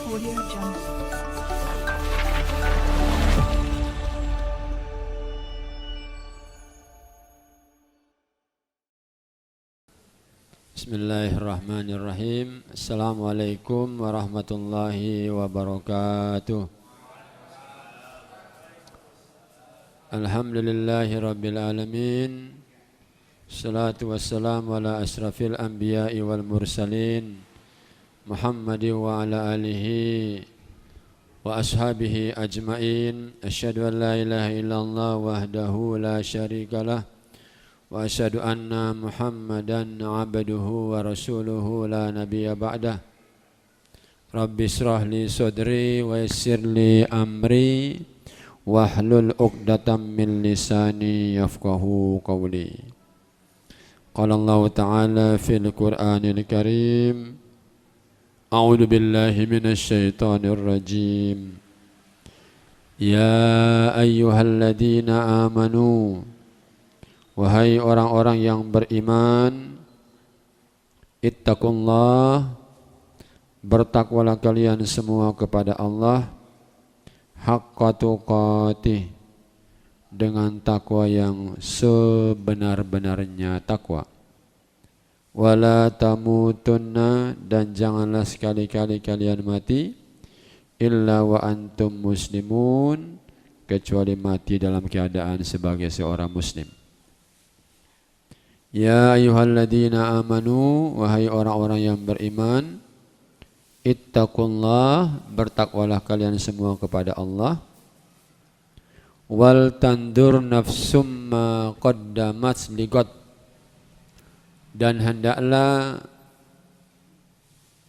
Audio Jungle. Bismillahirrahmanirrahim. Assalamualaikum warahmatullahi wabarakatuh. Alhamdulillahi rabbil alamin. Salatu wassalamu ala asrafil anbiya'i wal mursalin Muhammadin wa ala alihi wa ashabihi ajma'in. Asyhadu an la ilaha illallah wahdahu la syarikalah wa asyhadu anna Muhammadan abduhu wa rasuluhu la nabiyya ba'dah. Rabbi israh li sadri wa yassir li amri wahlul 'uqdatam min lisani yafqahu qawli. Qala Allah Ta'ala fil Qur'anil Karim. A'udzu billahi minasy syaithanir rajim. Ya ayyuhalladzina amanu, wahai orang-orang yang beriman, ittaqullah, bertakwalah kalian semua kepada Allah, haqqa tuqatih, dengan takwa yang sebenar-benarnya takwa. Wala tamutunna, dan janganlah sekali-kali kalian mati, illa wa antum muslimun, kecuali mati dalam keadaan sebagai seorang muslim. Ya ayyuhalladzina amanu, wahai orang-orang yang beriman, ittaqullah, bertakwalah kalian semua kepada Allah. Wal tandur nafsum ma qaddamat liqad, dan hendaklah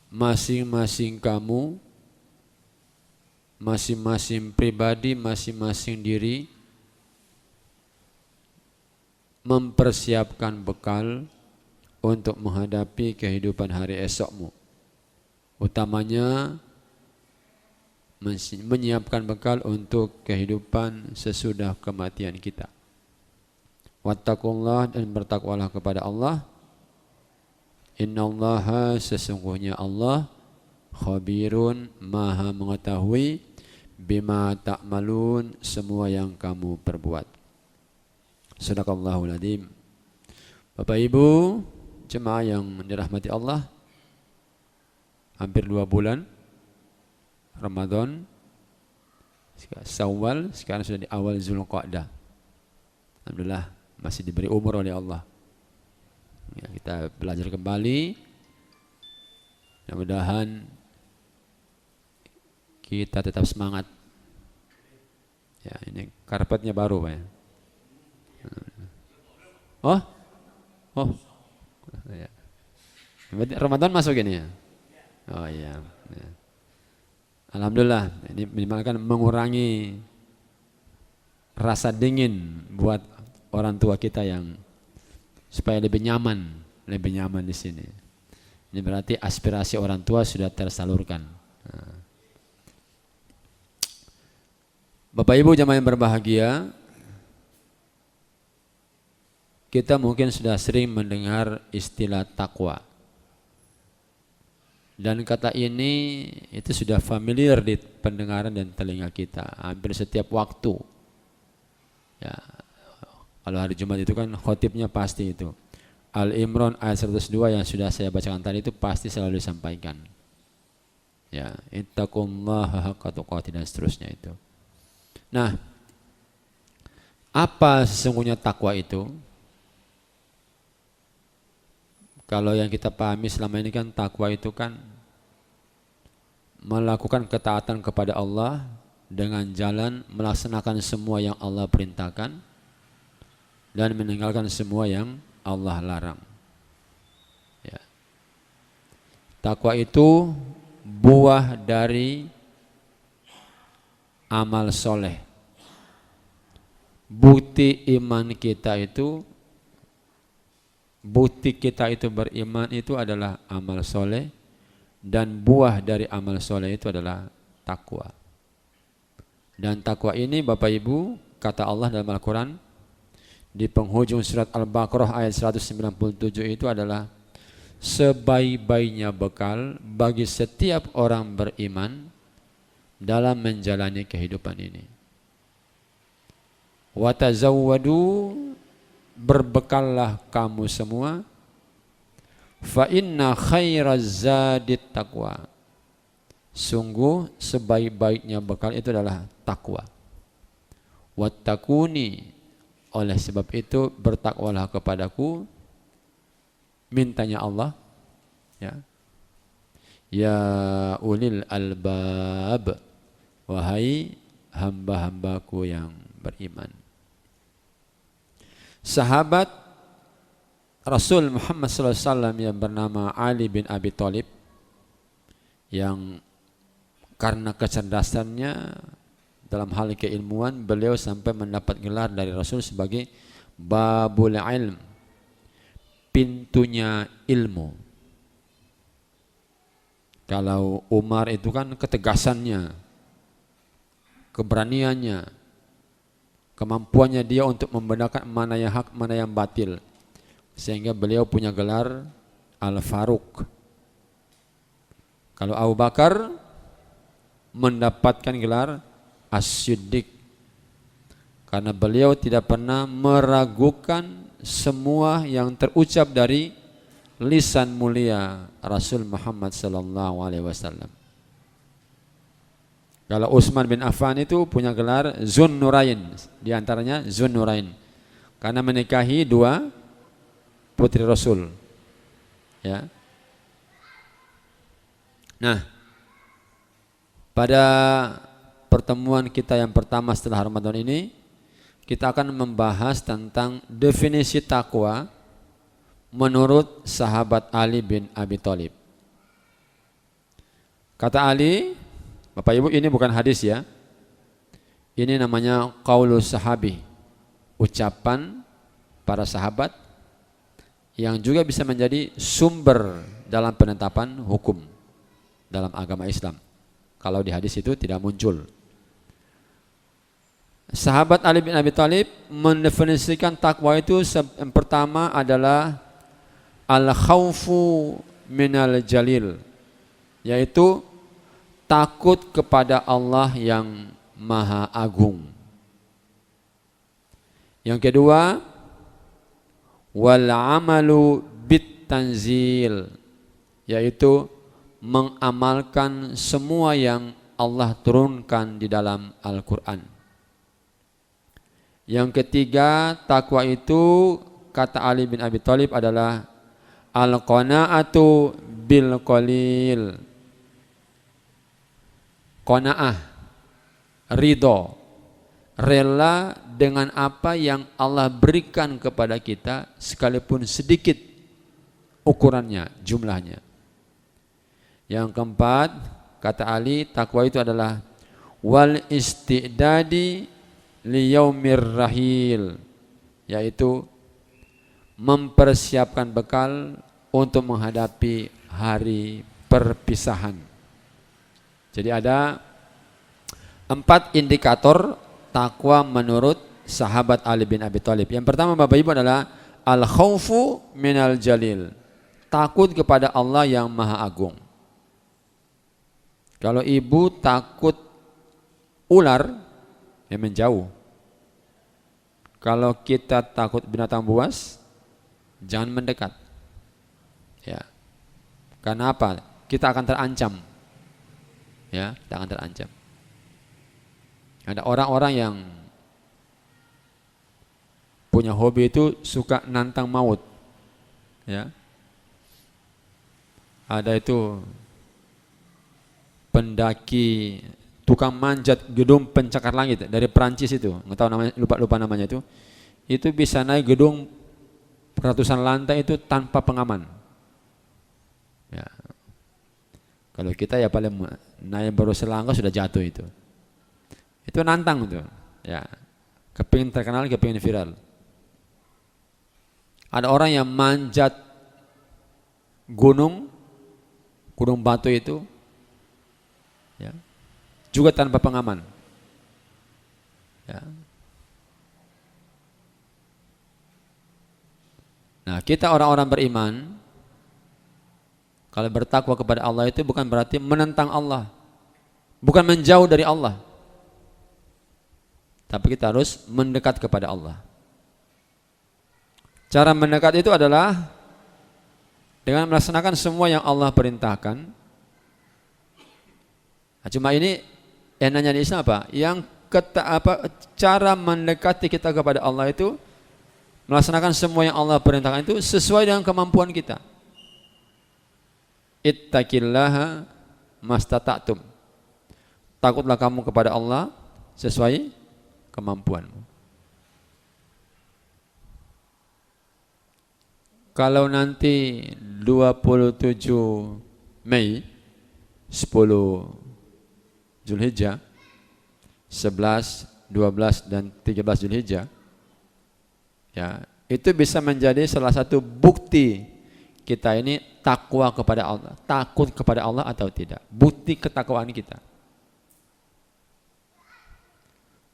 masing-masing kamu, masing-masing pribadi, masing-masing diri mempersiapkan bekal untuk menghadapi kehidupan hari esokmu. Utamanya menyiapkan bekal untuk kehidupan sesudah kematian kita. Wattaqullah, dan bertakwalah kepada Allah. Innallaha, sesungguhnya Allah, khabirun, maha mengetahui, bima ta'malun, semua yang kamu perbuat. Sadaqallahul adzim. Bapak Ibu jemaah yang dirahmati Allah, hampir 2 bulan Ramadan, Syawal, sekarang sudah di awal Zulqa'dah. Alhamdulillah masih diberi umur oleh Allah. Ya, kita belajar kembali. Mudah-mudahan kita tetap semangat. Ya, ini karpetnya baru, Pak ya. Oh, ya. Ramadan masuk ini ya. Oh iya. Ya. Alhamdulillah, ini minimal kan mengurangi rasa dingin buat orang tua kita yang supaya lebih nyaman di sini. Ini berarti aspirasi orang tua sudah tersalurkan. Nah. Bapak Ibu jamaah yang berbahagia, kita mungkin sudah sering mendengar istilah takwa. Dan kata ini itu sudah familiar di pendengaran dan telinga kita hampir setiap waktu. Ya, kalau hari Jumat itu kan khotibnya pasti itu Al-Imran ayat 102 yang sudah saya bacakan tadi, itu pasti selalu disampaikan. Ya, ittaqullaha haqqa tuqatih dan seterusnya itu. Nah, apa sesungguhnya takwa itu? Kalau yang kita pahami selama ini kan takwa itu kan melakukan ketaatan kepada Allah dengan jalan melaksanakan semua yang Allah perintahkan dan meninggalkan semua yang Allah larang. Ya. Takwa itu buah dari amal soleh. Bukti iman kita itu, bukti kita itu beriman itu adalah amal soleh, dan buah dari amal soleh itu adalah takwa. Dan takwa ini Bapak Ibu, kata Allah dalam Al-Quran di penghujung surat Al-Baqarah ayat 197 itu adalah sebaik-baiknya bekal bagi setiap orang beriman dalam menjalani kehidupan ini. Wa tazawwadu, berbekallah kamu semua, fa inna khairaz zadit taqwa, sungguh sebaik-baiknya bekal itu adalah takwa. Wattaquni, oleh sebab itu bertakwalah kepadaku, mintanya Allah, ya. Ya ulil albab, wahai hamba-hambaku yang beriman. Sahabat Rasul Muhammad SAW yang bernama Ali bin Abi Thalib, yang karena kecerdasannya dalam hal keilmuan, beliau sampai mendapat gelar dari Rasul sebagai Babul Ilm, pintunya ilmu. Kalau Umar itu kan ketegasannya, keberaniannya, kemampuannya dia untuk membedakan mana yang hak, mana yang batil, sehingga beliau punya gelar Al-Faruq. Kalau Abu Bakar mendapatkan gelar As-Siddiq, karena beliau tidak pernah meragukan semua yang terucap dari lisan mulia Rasul Muhammad sallallahu alaihi wasallam. Kalau Utsman bin Affan itu punya gelar Zunnurain, di antaranya Zunnurain, karena menikahi dua putri Rasul. Ya. Nah, pada pertemuan kita yang pertama setelah Ramadan ini, kita akan membahas tentang definisi takwa menurut sahabat Ali bin Abi Thalib. Kata Ali, Bapak Ibu, ini bukan hadis ya. Ini namanya qaulus sahabi, ucapan para sahabat yang juga bisa menjadi sumber dalam penetapan hukum dalam agama Islam. Kalau di hadis itu tidak muncul. Sahabat Ali bin Abi Thalib mendefinisikan takwa itu yang pertama adalah al-khawfu minal jalil, yaitu takut kepada Allah yang Maha Agung. Yang kedua, wal amalu bit tanzil, yaitu mengamalkan semua yang Allah turunkan di dalam Al-Quran. Yang ketiga, takwa itu kata Ali bin Abi Thalib adalah al-qanaatu bil qalil. Qanaah, ridho, rela dengan apa yang Allah berikan kepada kita sekalipun sedikit ukurannya, jumlahnya. Yang keempat, kata Ali, takwa itu adalah wal istidadi li yaumir rahil, yaitu mempersiapkan bekal untuk menghadapi hari perpisahan. Jadi ada 4 indikator takwa menurut sahabat Ali bin Abi Thalib. Yang pertama Bapak Ibu adalah al-khawfu minal jalil, takut kepada Allah yang Maha Agung. Kalau ibu takut ular, ya menjauh. Kalau kita takut binatang buas, jangan mendekat. Ya. Karena apa? Kita akan terancam. Ya, kita akan terancam. Ada orang-orang yang punya hobi itu suka nantang maut. Ya. Ada itu pendaki, tukang manjat gedung pencakar langit dari Perancis itu, nggak tahu namanya, lupa namanya itu bisa naik gedung ratusan lantai itu tanpa pengaman. Ya. Kalau kita ya paling naik baru selangkah sudah jatuh itu nantang itu. Ya, kepingin terkenal, kepingin viral. Ada orang yang manjat gunung batu itu, ya, juga tanpa pengaman. Ya. Nah, kita orang-orang beriman Kalau bertakwa kepada Allah itu bukan berarti menentang Allah, bukan menjauh dari Allah, tapi kita harus mendekat kepada Allah. Cara mendekat itu adalah dengan melaksanakan semua yang Allah perintahkan. Nah, cuma ini enaknya di Islam apa? Cara mendekati kita kepada Allah itu melaksanakan semua yang Allah perintahkan itu sesuai dengan kemampuan kita. Ittaqillaha mastata'tum. Takutlah kamu kepada Allah sesuai kemampuanmu. Kalau nanti 27 Mei 10 Zulhijjah 11, 12 dan 13 Zulhijjah, ya, itu bisa menjadi salah satu bukti kita ini takwa kepada Allah, takut kepada Allah atau tidak. Bukti ketakwaan kita.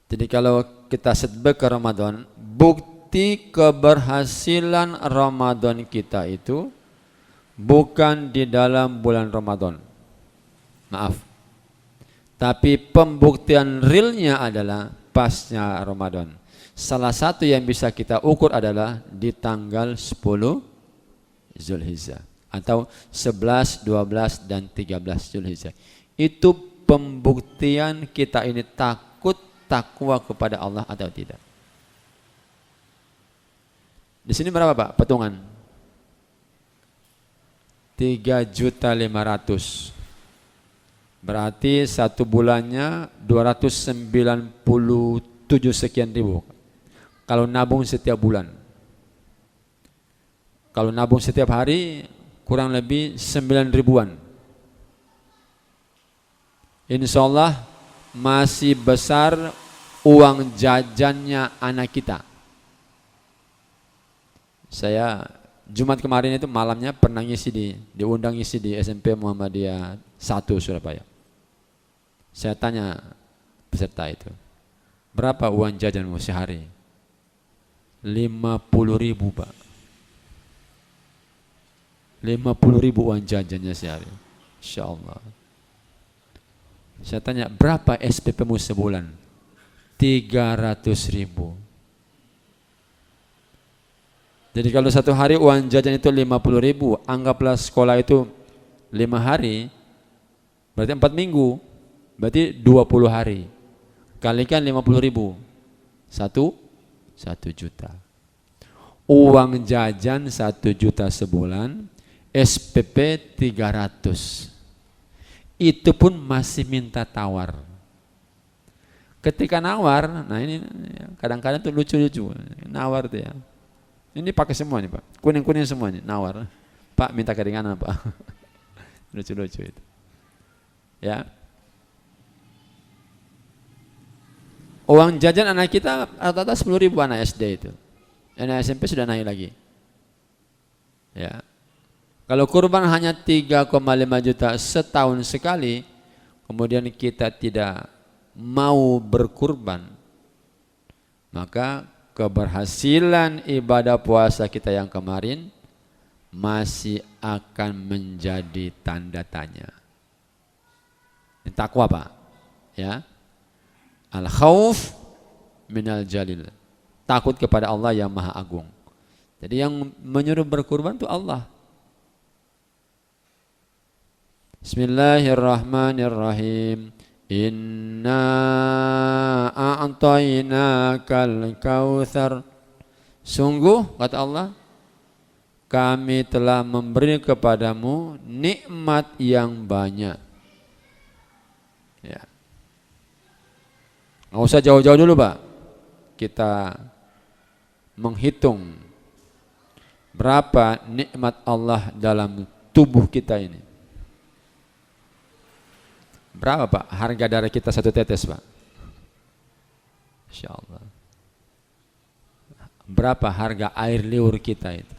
Jadi kalau kita setback ke Ramadan, bukti keberhasilan Ramadan kita itu bukan di dalam bulan Ramadan. Maaf. Tapi pembuktian realnya adalah pasnya Ramadan. Salah satu yang bisa kita ukur adalah di tanggal 10 Zulhijjah atau 11, 12 dan 13 Zulhijjah. Itu pembuktian kita ini takwa kepada Allah atau tidak. Di sini berapa Pak patungan? 3.500.000. Berarti satu bulannya 297 sekian ribu. Kalau nabung setiap bulan. Kalau nabung setiap hari kurang lebih 9 ribuan. Insya Allah masih besar uang jajannya anak kita. Saya Jumat kemarin itu malamnya pernah diundang ngisi di SMP Muhammadiyah 1 Surabaya. Saya tanya peserta itu, berapa uang jajanmu sehari? 50.000 Pak. 50.000 uang jajannya sehari. Insya Allah. Saya tanya, berapa SPP-mu sebulan? 300.000. Jadi kalau satu hari uang jajan itu 50.000, anggaplah sekolah itu 5 hari, berarti 4 minggu, berarti 20 hari. Kalikan 50.000, 1 juta. Uang jajan 1 juta sebulan, SPP 300. Itu pun masih minta tawar. Ketika nawar, nah ini kadang-kadang tuh lucu-lucu, nawar tuh ya. Ini pakai semua nih Pak, kuning-kuning semua nih, nawar. Pak minta keringanan Pak. Lucu-lucu itu. Ya. Uang jajan anak kita rata-rata 10.000 anak SD itu. Anak SMP sudah naik lagi. Ya. Kalau kurban hanya 3,5 juta setahun sekali, kemudian kita tidak mau berkurban, maka keberhasilan ibadah puasa kita yang kemarin masih akan menjadi tanda tanya. Takwa Pak, ya. Al-khauf minal jalil. Takut kepada Allah yang Maha Agung. Jadi yang menyuruh berkurban itu Allah. Bismillahirrahmanirrahim. Inna a'tainakal kautsar. Sungguh kata Allah, kami telah memberi kepadamu nikmat yang banyak. Ya. Nggak usah jauh-jauh dulu Pak. Kita menghitung berapa nikmat Allah dalam tubuh kita ini. Berapa Pak harga darah kita 1 tetes Pak? Insya Allah. Berapa harga air liur kita itu?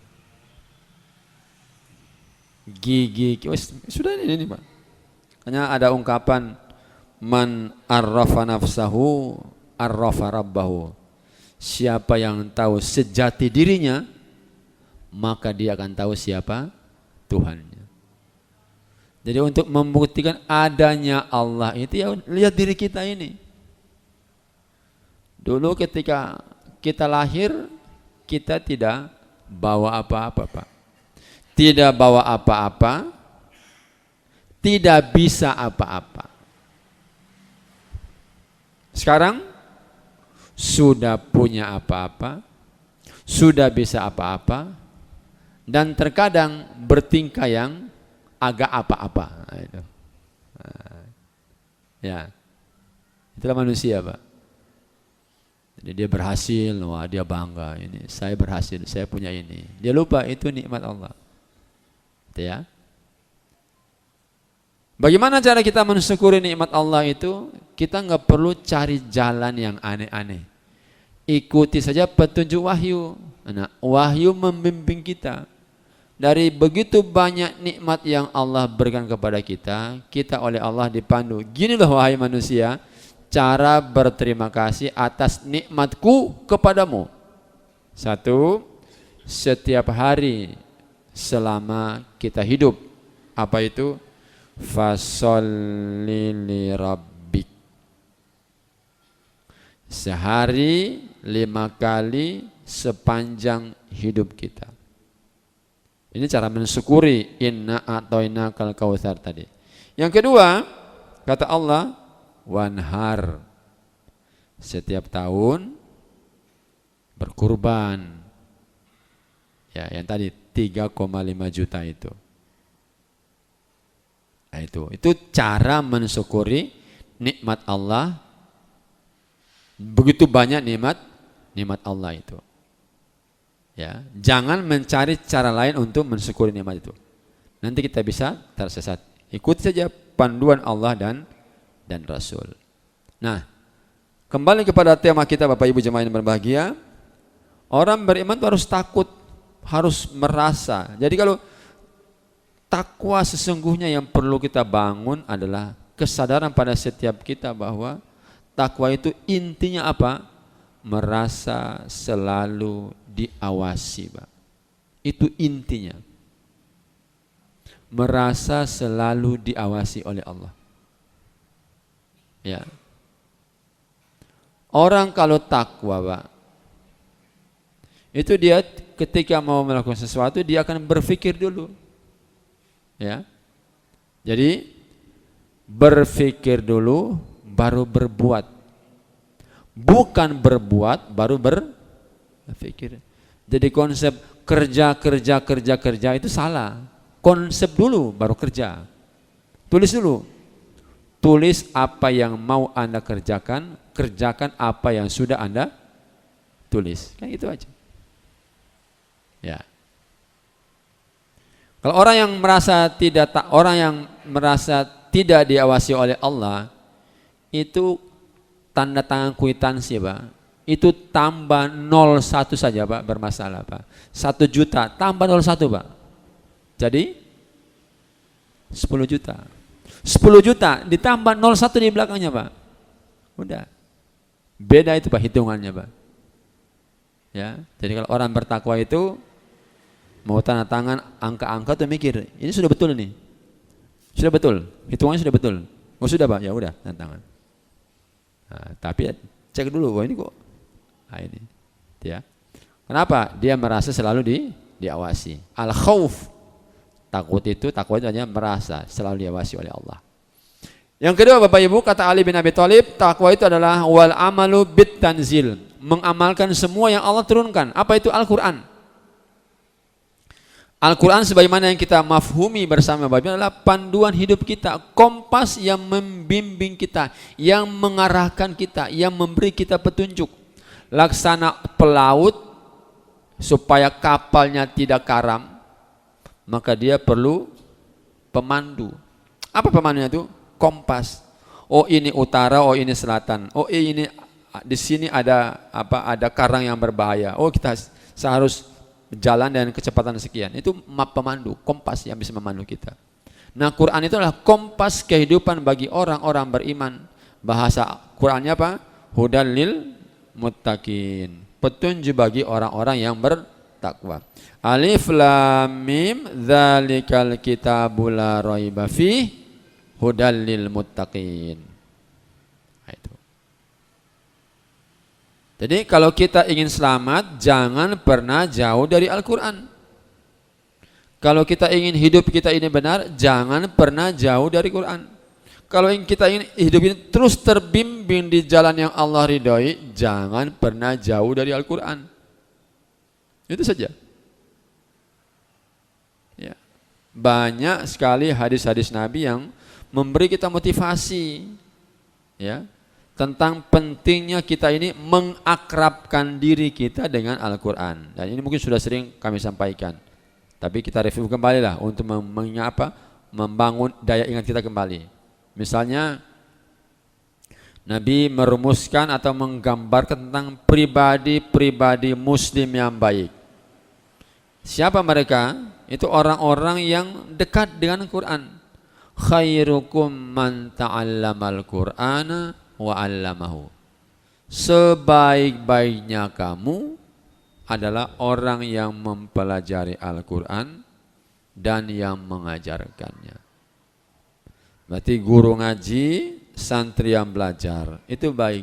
Gigi, sudah ini Pak. Hanya ada ungkapan man arrafa nafsahu arrafa rabbahu. Siapa yang tahu sejati dirinya, maka dia akan tahu siapa Tuhannya. Jadi untuk membuktikan adanya Allah itu ya lihat diri kita ini. Dulu ketika kita lahir, kita tidak bawa apa-apa, Pak. Tidak bawa apa-apa, tidak bisa apa-apa. Sekarang sudah punya apa-apa, sudah bisa apa-apa, dan terkadang bertingkah yang agak apa-apa. Nah, itu. Nah, ya, itulah manusia, Pak. Jadi dia berhasil, wah dia bangga, ini saya berhasil, saya punya ini. Dia lupa itu nikmat Allah. Itu ya. Bagaimana cara kita mensyukuri nikmat Allah itu? Kita nggak perlu cari jalan yang aneh-aneh. Ikuti saja petunjuk wahyu. Nah, wahyu membimbing kita. Dari begitu banyak nikmat yang Allah berikan kepada kita, kita oleh Allah dipandu. Gini loh wahai manusia, cara berterima kasih atas nikmatku kepadamu. Satu, setiap hari selama kita hidup. Apa itu? Fasholli li rabbik. Sehari 5 kali sepanjang hidup kita. Ini cara mensyukuri inna a'tainakal kautsar tadi. Yang kedua, kata Allah, wanhar. Setiap tahun berkurban. Ya, yang tadi 3,5 juta itu. Nah, itu cara mensyukuri nikmat Allah. Begitu banyak nikmat Allah itu. Ya, jangan mencari cara lain untuk mensyukuri nikmat itu. Nanti kita bisa tersesat. Ikuti saja panduan Allah dan Rasul. Nah, kembali kepada tema kita Bapak Ibu jemaah yang berbahagia. Orang beriman itu harus takut, harus merasa. Jadi kalau takwa sesungguhnya yang perlu kita bangun adalah kesadaran pada setiap kita bahwa takwa itu intinya apa? Merasa selalu diawasi, Pak. Itu intinya. Merasa selalu diawasi oleh Allah. Ya. Orang kalau takwa, Pak, itu dia ketika mau melakukan sesuatu dia akan berpikir dulu. Ya. Jadi berpikir dulu baru berbuat. Bukan berbuat baru berpikir. Jadi konsep kerja itu salah. Konsep dulu baru kerja. Tulis dulu. Tulis apa yang mau Anda kerjakan, kerjakan apa yang sudah Anda tulis. Kan itu aja. Ya. Kalau orang yang merasa tidak diawasi oleh Allah, itu tanda tangan kwitansi, Pak. Itu tambah 01 saja, Pak, bermasalah, Pak. 1 juta tambah 01, Pak. Jadi 10 juta. 10 juta ditambah 01 di belakangnya, Pak. Udah. Beda itu, Pak, hitungannya, Pak. Ya, jadi kalau orang bertakwa itu mau tanda tangan angka-angka tuh mikir, ini sudah betul nih. Sudah betul, hitungannya sudah betul. Oh sudah, Pak, ya udah tanda tangan. Nah, tapi cek dulu, wah ini kok. Nah, ini, ya. Kenapa? Dia merasa selalu diawasi. Al-khauf, takwa itu hanya merasa selalu diawasi oleh Allah. Yang kedua, Bapak Ibu, kata Ali bin Abi Thalib, takwa itu adalah wal amalu bit tanzil, mengamalkan semua yang Allah turunkan. Apa itu? Al-Quran. Al-Quran sebagaimana yang kita mafhumi bersama Bapak Ibu adalah panduan hidup kita, kompas yang membimbing kita, yang mengarahkan kita, yang memberi kita petunjuk. Laksana pelaut supaya kapalnya tidak karam, maka dia perlu pemandu. Apa pemandunya itu? Kompas. Oh ini utara, oh ini selatan. Oh ini di sini ada apa? Ada karang yang berbahaya. Oh kita seharus jalan dengan kecepatan sekian. Itu map pemandu, kompas yang bisa memandu kita. Nah, Quran itu adalah kompas kehidupan bagi orang-orang beriman. Bahasa Qurannya apa? Hudal lil muttaqin. Petunjuk bagi orang-orang yang taqwa. Alif lam mim dzalikal kitabul la raiba fihi hudal lil muttaqin. Nah, itu. Jadi kalau kita ingin selamat, jangan pernah jauh dari Al-Quran. Kalau kita ingin hidup kita ini benar, jangan pernah jauh dari Quran. Kalau kita ingin hidup ini terus terbimbing di jalan yang Allah ridhoi, jangan pernah jauh dari Al-Quran. Itu saja. Ya. Banyak sekali hadis-hadis Nabi yang memberi kita motivasi, ya, tentang pentingnya kita ini mengakrabkan diri kita dengan Al-Quran. Dan ini mungkin sudah sering kami sampaikan, tapi kita review kembali lah untuk membangun daya ingat kita kembali. Misalnya Nabi merumuskan atau menggambarkan tentang pribadi-pribadi muslim yang baik. Siapa mereka? Itu orang-orang yang dekat dengan Quran. Khairukum man ta'allamal Qur'ana wa 'allamahu. Sebaik-baiknya kamu adalah orang yang mempelajari Al-Quran dan yang mengajarkannya. Berarti guru ngaji, santri yang belajar, itu baik.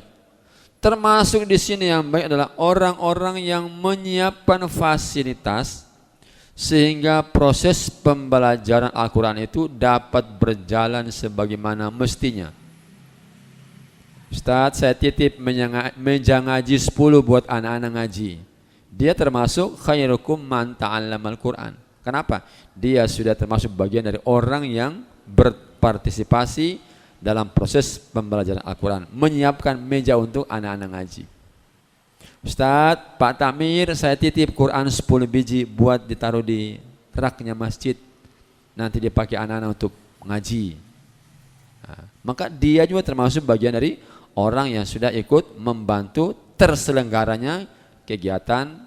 Termasuk di sini yang baik adalah orang-orang yang menyiapkan fasilitas sehingga proses pembelajaran Al-Quran itu dapat berjalan sebagaimana mestinya. Ustadz, saya titip meja ngaji 10 buat anak-anak ngaji. Dia termasuk khairukum man ta'allamal Quran. Kenapa? Dia sudah termasuk bagian dari orang yang berpartisipasi dalam proses pembelajaran Al-Quran, menyiapkan meja untuk anak-anak ngaji. Ustadz, Pak Tamir, saya titip Quran 10 biji buat ditaruh di raknya masjid, nanti dipakai anak-anak untuk ngaji. Nah, maka dia juga termasuk bagian dari orang yang sudah ikut membantu terselenggaranya kegiatan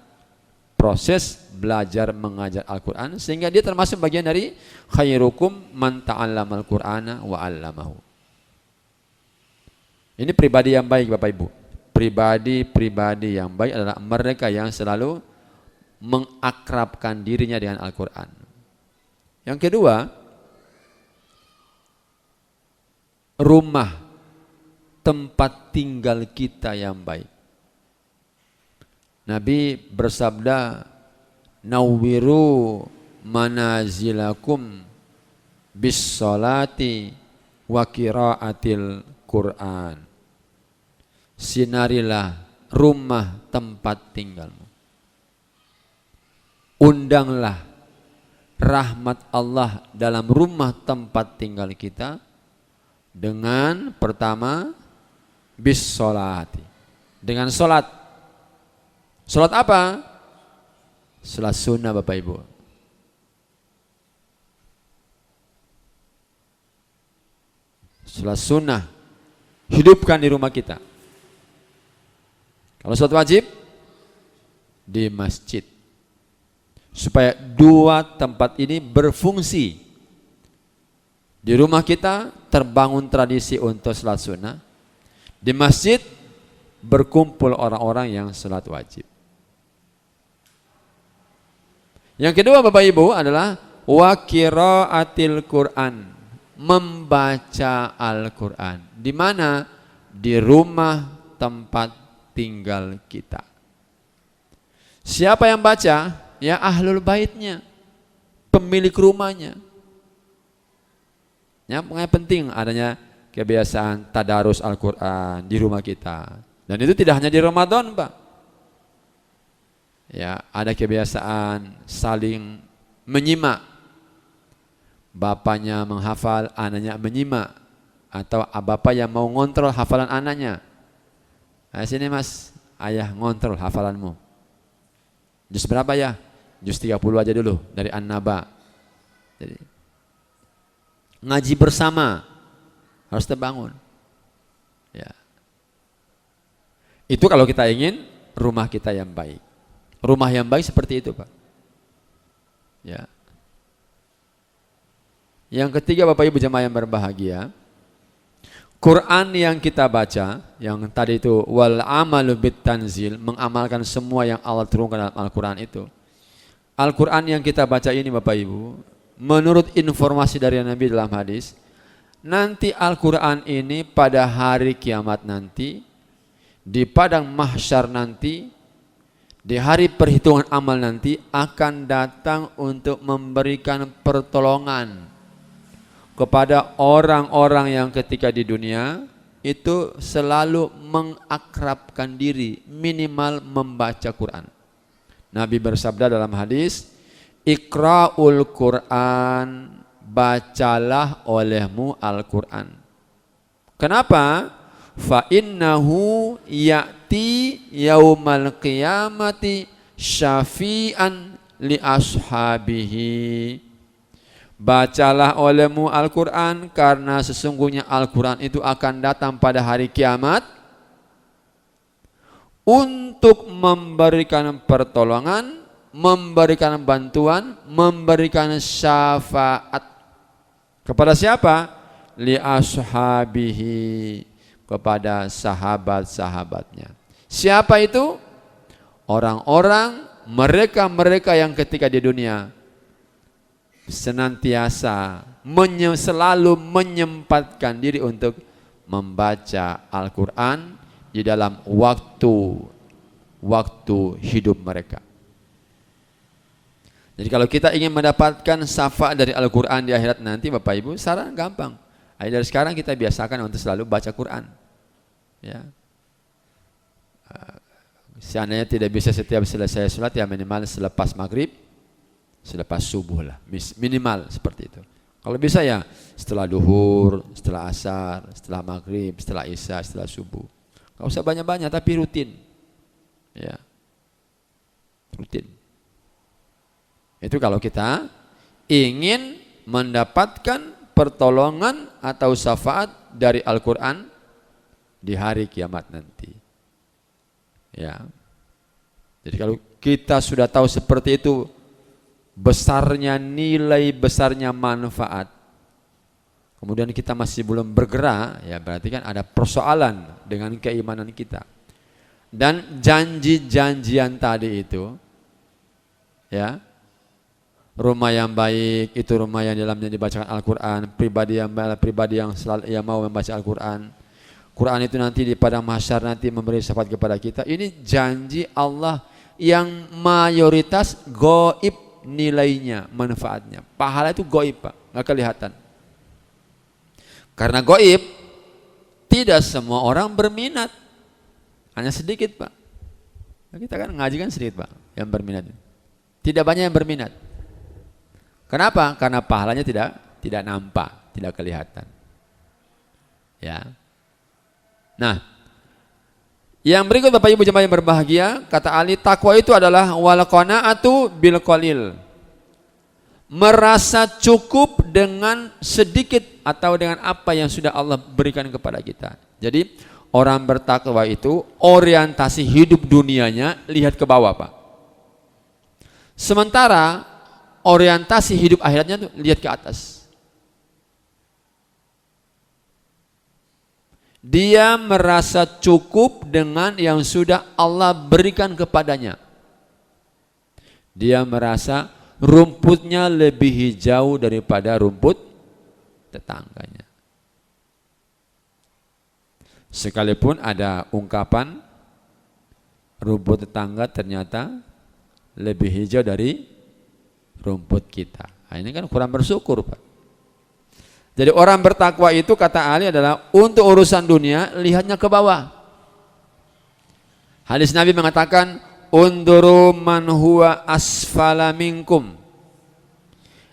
proses belajar mengajar Al-Quran, sehingga dia termasuk bagian dari khairukum man ta'allamal Qur'ana wa 'allamahu. Ini pribadi yang baik, Bapak Ibu. Pribadi-pribadi yang baik adalah mereka yang selalu mengakrabkan dirinya dengan Al-Quran. Yang kedua, rumah tempat tinggal kita yang baik. Nabi bersabda, nawwiru manazilakum bis salati wa qiraatil Qur'an. Sinarilah rumah tempat tinggalmu. Undanglah rahmat Allah dalam rumah tempat tinggal kita dengan pertama bis sholati, dengan sholat. Sholat apa? Sholat sunnah, Bapak Ibu. Sholat sunnah hidupkan di rumah kita. Kalau sholat wajib di masjid, supaya dua tempat ini berfungsi. Di rumah kita terbangun tradisi untuk sholat sunnah, di masjid berkumpul orang-orang yang sholat wajib. Yang kedua, Bapak Ibu, adalah wa qiraatil Qur'an, membaca Al-Quran. Di mana? Di rumah tempat tinggal kita. Siapa yang baca? Ya ahlul baitnya, pemilik rumahnya. Yang penting adanya kebiasaan tadarus Al-Quran di rumah kita. Dan itu tidak hanya di Ramadan, Pak. Ya, ada kebiasaan saling menyimak. Bapaknya menghafal, anaknya menyimak. Atau bapak yang mau ngontrol hafalan anaknya. Nah, sini Mas, ayah ngontrol hafalanmu. Juz berapa ya? Juz 30 aja dulu dari An-Naba. Jadi ngaji bersama harus terbangun. Ya. Itu kalau kita ingin rumah kita yang baik. Rumah yang baik seperti itu, Pak. Ya. Yang ketiga, Bapak Ibu jemaah yang berbahagia, Quran yang kita baca, yang tadi itu wal amalu bit tanzil, mengamalkan semua yang Allah turunkan dalam Al-Quran Al-Quran yang kita baca ini Bapak Ibu, menurut informasi dari Nabi dalam hadis, nanti Al-Quran ini pada hari kiamat nanti, di padang mahsyar nanti, di hari perhitungan amal nanti akan datang untuk memberikan pertolongan kepada orang-orang yang ketika di dunia itu selalu mengakrabkan diri, minimal membaca Quran. Nabi bersabda dalam hadis, Iqra'ul Quran, bacalah olehmu Al-Quran. Kenapa? Fa innahu ya'ti yaumal qiyamati syafi'an li ashabihi. Bacalah olehmu Al-Quran karena sesungguhnya Al-Quran itu akan datang pada hari kiamat untuk memberikan pertolongan, memberikan bantuan, memberikan syafaat. Kepada siapa? Li ashabihi, kepada sahabat-sahabatnya. Siapa itu? Orang-orang, mereka-mereka yang ketika di dunia senantiasa selalu menyempatkan diri untuk membaca Al-Quran di dalam waktu hidup mereka. Jadi kalau kita ingin mendapatkan syafaat dari Al-Quran di akhirat nanti Bapak Ibu, saran gampang. Ayo dari sekarang kita biasakan untuk selalu baca Quran. Ya. Seandainya tidak bisa setiap selesai sholat, ya minimal selepas maghrib, selepas subuh lah, minimal seperti itu. Kalau bisa ya setelah duhur, setelah asar, setelah maghrib, setelah isya, setelah subuh. Gak usah banyak-banyak tapi rutin. Ya. Rutin. Itu kalau kita ingin mendapatkan pertolongan atau syafaat dari Al-Quran di hari kiamat nanti. Ya. Jadi kalau kita sudah tahu seperti itu, besarnya nilai, besarnya manfaat, kemudian kita masih belum bergerak, ya berarti kan ada persoalan dengan keimanan kita. Dan janji-janjian tadi itu, ya, rumah yang baik itu rumah yang dalamnya dibacakan Al-Quran, pribadi yang selalu yang mau membaca Al-Quran. Quran itu nanti di padang mahsyar nanti memberi syafaat kepada kita. Ini janji Allah yang mayoritas gaib nilainya, manfaatnya. Pahala itu gaib Pak, nggak kelihatan. Karena gaib, tidak semua orang berminat. Hanya sedikit Pak. Nah, kita kan ngaji kan sedikit Pak yang berminat. Tidak banyak yang berminat. Kenapa? Karena pahalanya tidak nampak, tidak kelihatan. Ya. Nah, yang berikut Bapak Ibu jemaah yang berbahagia, kata Ali, takwa itu adalah wal qanaatu bil qalil. Merasa cukup dengan sedikit atau dengan apa yang sudah Allah berikan kepada kita. Jadi orang bertakwa itu orientasi hidup dunianya lihat ke bawah Pak. Sementara orientasi hidup akhiratnya tuh lihat ke atas. Dia merasa cukup dengan yang sudah Allah berikan kepadanya. Dia merasa rumputnya lebih hijau daripada rumput tetangganya. Sekalipun ada ungkapan rumput tetangga ternyata lebih hijau dari rumput kita. Nah, ini kan kurang bersyukur Pak. Jadi orang bertakwa itu kata Ali adalah untuk urusan dunia lihatnya ke bawah. Hadis Nabi mengatakan unduru man huwa asfala minkum.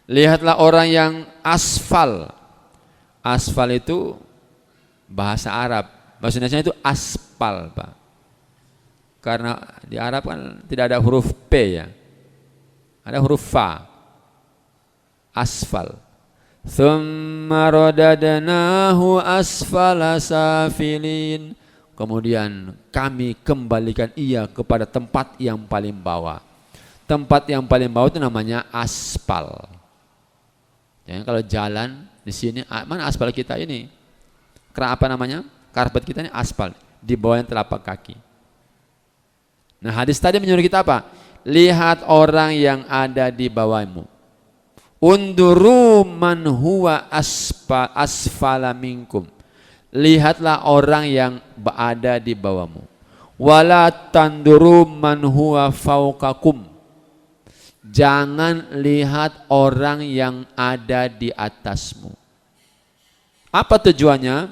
Lihatlah orang yang asfal. Asfal itu bahasa Arab. Bahasa Indonesia itu aspal Pak. Karena di Arab kan tidak ada huruf P ya. Ada huruf Fa. Asfal. Thumma radadnahu asfala safilin. Kemudian kami kembalikan ia kepada tempat yang paling bawah. Tempat yang paling bawah itu namanya aspal. Ya, kalau jalan di sini, mana aspal kita ini? Apa namanya? Karpet kita ini aspal. Di bawahnya telapak kaki. Nah hadis tadi menyuruh kita apa? lihat orang yang ada di bawahmu. Unduru man huwa asfala minkum. Lihatlah orang yang berada di bawahmu. Wala tanduru man huwa fauqakum. Jangan lihat orang yang ada di atasmu. Apa tujuannya?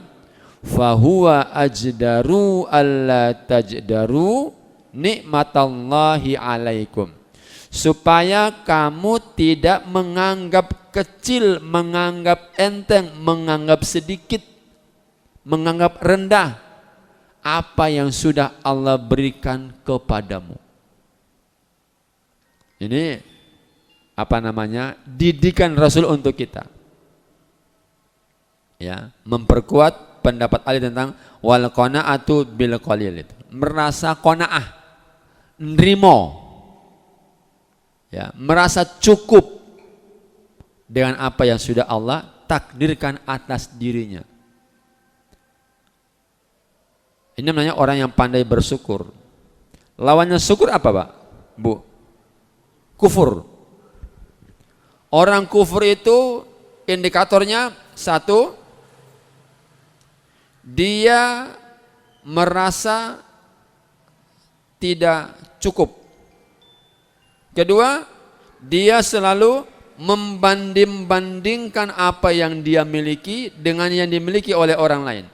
Fahuwa ajdaru alla tajdaru nikmatallahi alaikum. Supaya kamu tidak menganggap kecil, menganggap enteng, menganggap sedikit, menganggap rendah apa yang sudah Allah berikan kepadamu. Ini apa namanya? Didikan Rasul untuk kita. Ya, memperkuat pendapat Ali tentang wal qanaatu bil qalil itu. Merasa qanaah, nrimo. Ya, merasa cukup dengan apa yang sudah Allah takdirkan atas dirinya. Ini namanya orang yang pandai bersyukur. Lawannya syukur apa, Pak? Bu? Kufur. Orang kufur itu indikatornya satu, dia merasa tidak cukup. Kedua, dia selalu membanding-bandingkan apa yang dia miliki dengan yang dimiliki oleh orang lain.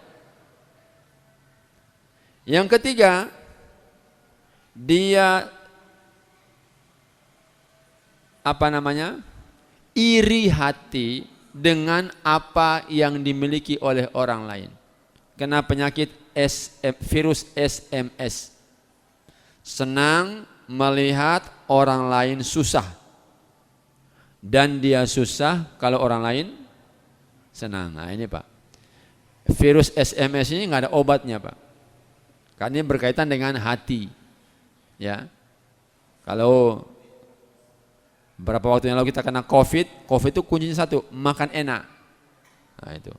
Yang ketiga, dia iri hati dengan apa yang dimiliki oleh orang lain. Kena penyakit virus SMS. Senang melihat orang lain susah. Dan dia susah kalau orang lain senang. Nah ini Pak. Virus SMS ini nggak ada obatnya Pak. Karena ini berkaitan dengan hati. Ya. Kalau berapa waktu yang lalu kita kena COVID itu kuncinya satu, makan enak. Nah itu.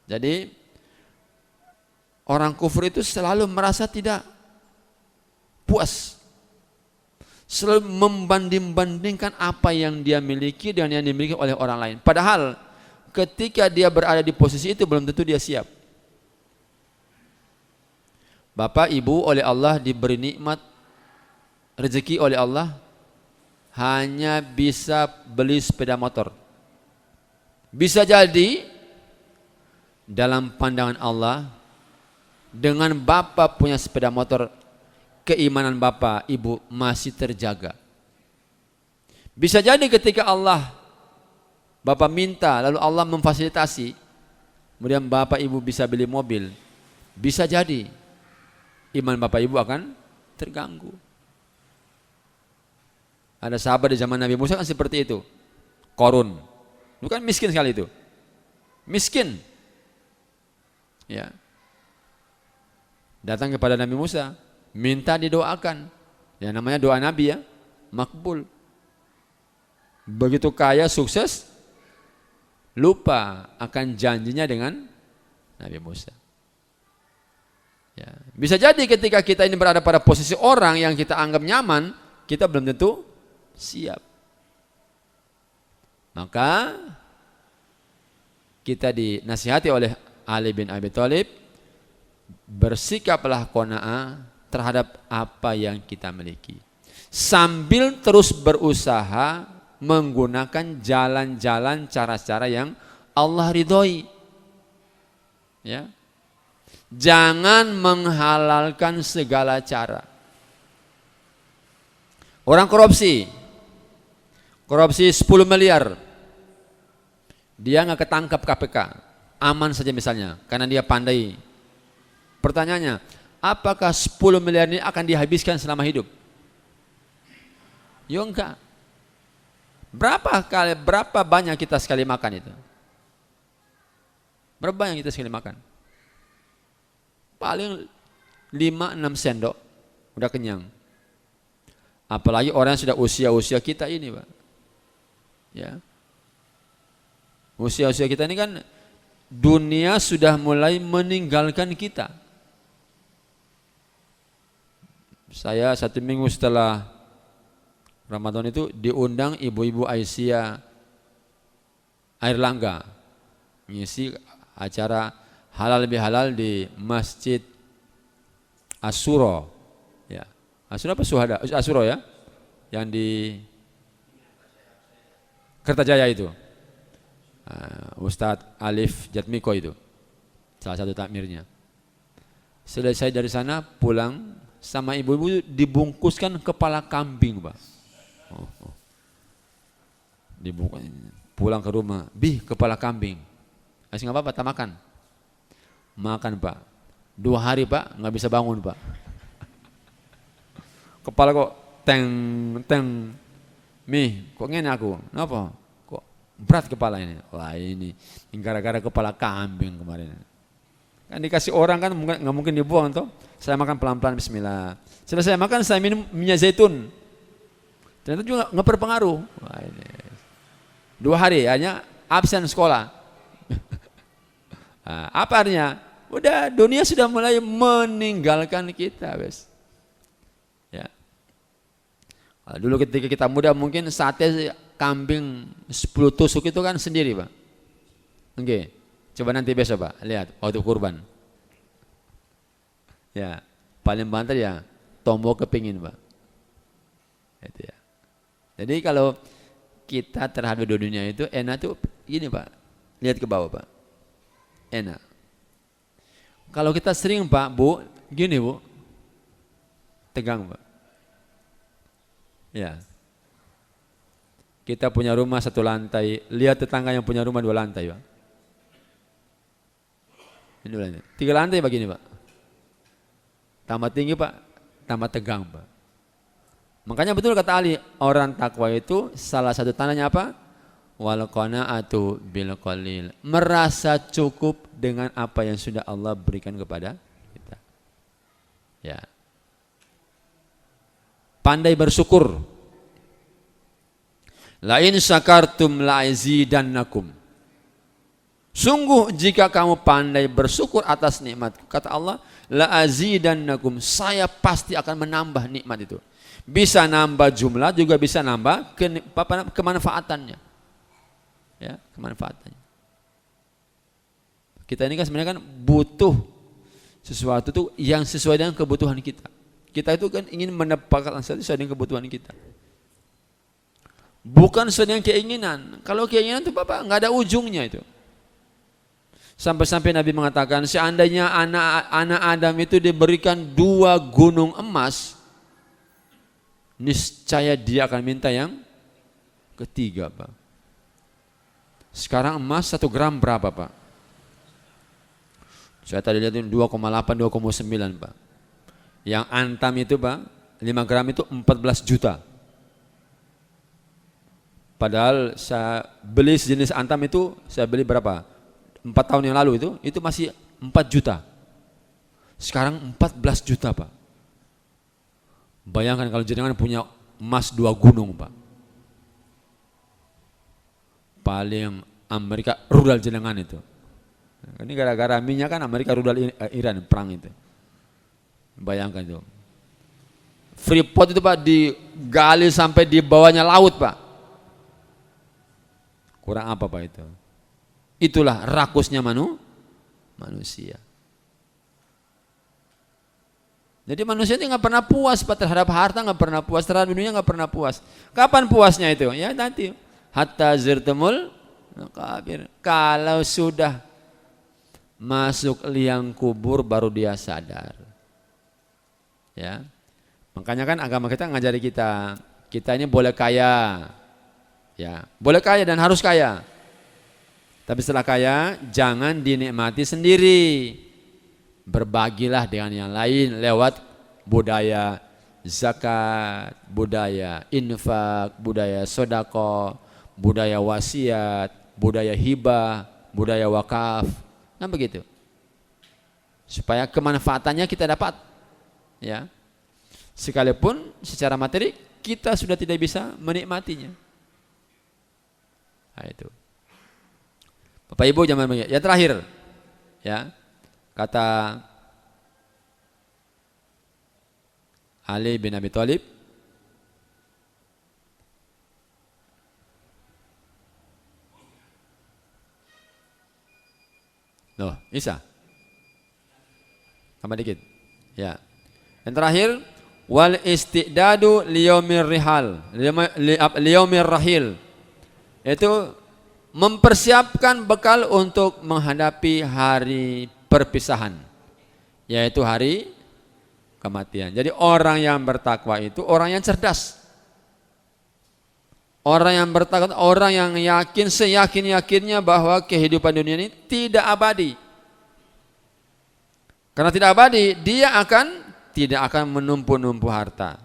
Jadi orang kufur itu selalu merasa tidak puas. Selalu membanding-bandingkan apa yang dia miliki dengan yang dimiliki oleh orang lain. Padahal ketika dia berada di posisi itu belum tentu dia siap. Bapak, ibu oleh Allah diberi nikmat rezeki oleh Allah hanya bisa beli sepeda motor. Bisa jadi dalam pandangan Allah dengan bapak punya sepeda motor, keimanan bapak, ibu masih terjaga. Bisa jadi ketika Allah, bapak minta, lalu Allah memfasilitasi, kemudian bapak ibu bisa beli mobil, bisa jadi iman bapak ibu akan terganggu. Ada sahabat di zaman Nabi Musa kan seperti itu. Korun, itu kan miskin sekali itu. Miskin. Ya. Datang kepada Nabi Musa, minta didoakan. Ya namanya doa Nabi ya, makbul. Begitu kaya, sukses, lupa akan janjinya dengan Nabi Musa. Ya. Bisa jadi ketika kita ini berada pada posisi orang yang kita anggap nyaman, kita belum tentu siap. Maka kita dinasihati oleh Ali bin Abi Thalib, bersikaplah qanaah terhadap apa yang kita miliki, sambil terus berusaha menggunakan jalan-jalan cara-cara yang Allah ridhoi. Ya. Jangan menghalalkan segala cara. Orang korupsi 10 miliar, dia nggak ketangkap KPK, aman saja misalnya, karena dia pandai. Pertanyaannya, apakah 10 miliar ini akan dihabiskan selama hidup? Ya enggak. Berapa banyak kita sekali makan itu? Berapa banyak kita sekali makan? Paling 5-6 sendok udah kenyang. Apalagi orang yang sudah usia-usia kita ini, Pak. Ya. Usia-usia kita ini kan dunia sudah mulai meninggalkan kita. Saya 1 minggu setelah Ramadan itu diundang ibu-ibu Aisyah Airlangga ngisi acara halal bihalal di Masjid Asyura. Ya. Asyura apa Suhada? Asyura ya. Yang di Kertajaya itu. Ustadz Alif Jatmiko itu. Salah satu takmirnya. Selesai dari sana pulang sama ibu-ibu dibungkuskan kepala kambing, Pak. Dibungkus, pulang ke rumah, kepala kambing. Masih nggak apa-apa, tak makan. Makan, Pak. 2 hari, Pak, nggak bisa bangun, Pak. Kepala kok teng. Kok ngene aku? Kenapa? Kok berat kepala ini? Wah, ini gara-gara kepala kambing kemarin. Kan dikasih orang kan nggak mungkin dibuang toh. Saya makan pelan-pelan bismillah. Selesai makan saya minum minyak zaitun. Ternyata juga nggak berpengaruh. Wah, ini 2 hari hanya absen sekolah. Nah, apa artinya? Udah dunia sudah mulai meninggalkan kita, guys. Ya. Dulu ketika kita muda mungkin sate kambing 10 tusuk itu kan sendiri, Pak. Oke. Coba nanti besok, Pak, lihat waktu kurban. Ya, paling banter ya tombol kepingin, Pak. Itu ya. Jadi kalau kita terhadap dunia itu enak tuh gini, Pak. Lihat ke bawah, Pak. Enak. Kalau kita sering, Pak, Bu, gini, Bu. Tegang, Pak. Ya. Kita punya rumah 1 lantai, lihat tetangga yang punya rumah 2 lantai, Pak. Ini 3 lantai begini, Pak. Tambah tinggi, Pak, tambah tegang, Pak. Makanya betul kata Ali, orang takwa itu salah satu tandanya apa? Wal qanaatu bil qalil. Merasa cukup dengan apa yang sudah Allah berikan kepada kita. Ya. Pandai bersyukur. La in syakartum la azidannakum. Sungguh jika kamu pandai bersyukur atas nikmatku, kata Allah, la azidannakum, saya pasti akan menambah nikmat itu. Bisa nambah jumlah, juga bisa nambah kemanfaatannya. Ya, kemanfaatannya. Kita ini kan sebenarnya kan butuh sesuatu tuh yang sesuai dengan kebutuhan kita. Kita itu kan ingin mendapatkan sesuatu sesuai dengan kebutuhan kita. Bukan sesuai dengan keinginan. Kalau keinginan itu Bapak nggak ada ujungnya itu. Sampai-sampai Nabi mengatakan seandainya anak Adam itu diberikan 2 gunung emas, niscaya dia akan minta yang ketiga, Pak. Sekarang emas 1 gram berapa, Pak? Saya tadi lihat 2,8, 2,9, Pak. Yang antam itu, Pak, 5 gram itu 14 juta. Padahal saya beli sejenis antam itu, saya beli berapa? 4 tahun yang lalu itu masih 4 juta. Sekarang 14 juta, Pak. Bayangkan kalau jenengan punya emas 2 gunung, Pak. Paling Amerika rudal jenengan itu. Ini gara-gara minyak kan Amerika rudal Iran perang itu. Bayangkan itu. Freeport itu, Pak, digali sampai di bawahnya laut, Pak. Kurang apa, Pak, itu? Itulah rakusnya manusia. Jadi manusia ini nggak pernah puas, Pak, terhadap harta, nggak pernah puas terhadap dunia, nggak pernah puas. Kapan puasnya itu? Ya nanti hatta zirtumul maqabir. Kalau sudah masuk liang kubur baru dia sadar. Ya. Makanya kan agama kita ngajari kita ini boleh kaya. Ya, boleh kaya dan harus kaya. Tapi setelah kaya, jangan dinikmati sendiri. Berbagilah dengan yang lain lewat budaya zakat, budaya infak, budaya sodako, budaya wasiat, budaya hibah, budaya wakaf. Nah begitu. Supaya kemanfaatannya kita dapat. Ya. Sekalipun secara materi kita sudah tidak bisa menikmatinya. Nah itu. Bapak Ibu jangan begitu. Yang terakhir, ya, kata Ali bin Abi Thalib. Loh, Isa. Tambah dikit. Ya. Yang terakhir, wal istidadu liyaumir rihal, liyaumir rahil. Itu mempersiapkan bekal untuk menghadapi hari perpisahan, yaitu hari kematian. Jadi orang yang bertakwa itu orang yang cerdas. Orang yang bertakwa, orang yang yakin, seyakin-yakinnya bahwa kehidupan dunia ini tidak abadi. Karena tidak abadi, dia tidak akan menumpu-numpu harta.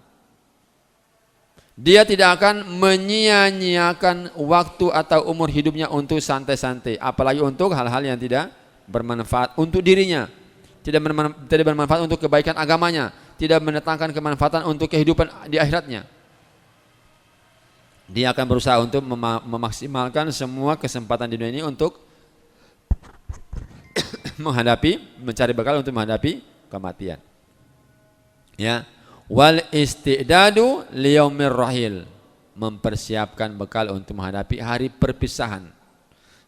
Dia tidak akan menyia-nyiakan waktu atau umur hidupnya untuk santai-santai, apalagi untuk hal-hal yang tidak bermanfaat untuk dirinya, tidak bermanfaat untuk kebaikan agamanya, tidak mendatangkan kemanfaatan untuk kehidupan di akhiratnya. Dia akan berusaha untuk memaksimalkan semua kesempatan di dunia ini untuk mencari bekal untuk menghadapi kematian. Ya, wal istidadu liyaumir rahil, mempersiapkan bekal untuk menghadapi hari perpisahan.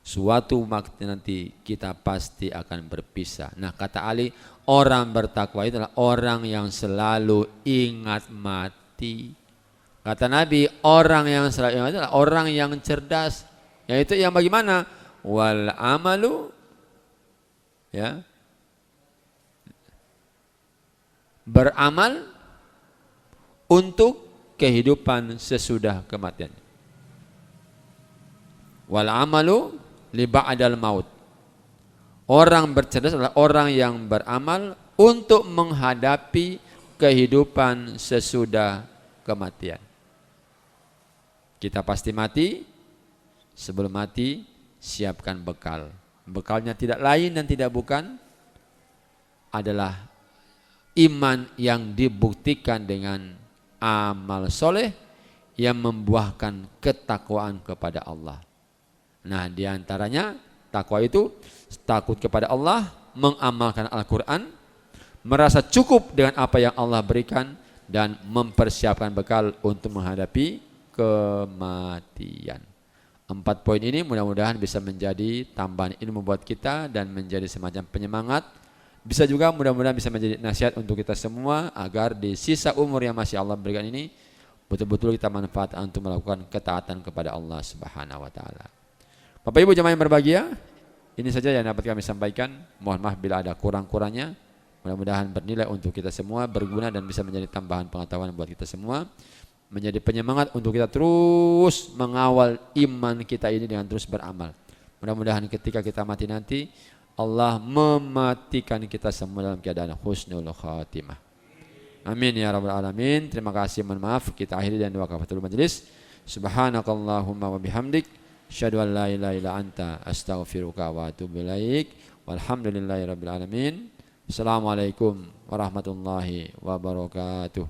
Suatu waktu nanti kita pasti akan berpisah. Nah, kata Ali, orang bertakwa itu adalah orang yang selalu ingat mati. Kata Nabi, orang yang selalu ingat adalah orang yang cerdas, yaitu yang bagaimana? Wal amalu, ya, beramal untuk kehidupan sesudah kematian. Wal amalu li ba'dal maut. Orang bercerdas adalah orang yang beramal untuk menghadapi kehidupan sesudah kematian. Kita pasti mati. Sebelum mati, siapkan bekal. Bekalnya tidak lain dan tidak bukan adalah iman yang dibuktikan dengan amal soleh yang membuahkan ketakwaan kepada Allah. Nah, diantaranya takwa itu takut kepada Allah, mengamalkan Al-Quran, merasa cukup dengan apa yang Allah berikan, dan mempersiapkan bekal untuk menghadapi kematian. 4 poin ini mudah-mudahan bisa menjadi tambahan ilmu buat kita dan menjadi semacam penyemangat. Bisa juga mudah-mudahan bisa menjadi nasihat untuk kita semua agar di sisa umur yang masih Allah berikan ini betul-betul kita manfaatkan untuk melakukan ketaatan kepada Allah Subhanahu wa taala. Bapak Ibu jemaah yang berbahagia, ini saja yang dapat kami sampaikan. Mohon maaf bila ada kurang-kurangnya. Mudah-mudahan bernilai untuk kita semua, berguna dan bisa menjadi tambahan pengetahuan buat kita semua, menjadi penyemangat untuk kita terus mengawal iman kita ini dengan terus beramal. Mudah-mudahan ketika kita mati nanti Allah mematikan kita semua dalam keadaan husnul khatimah. Amin ya rabbal alamin. Terima kasih, mohon maaf. Kita akhiri dan doa kafatul majelis. Subhanakallahumma wa bihamdik, asyhadu an la ilaha illa anta, astaghfiruka wa atubu ilaik. Walhamdulillahi rabbil alamin. Assalamualaikum warahmatullahi wabarakatuh.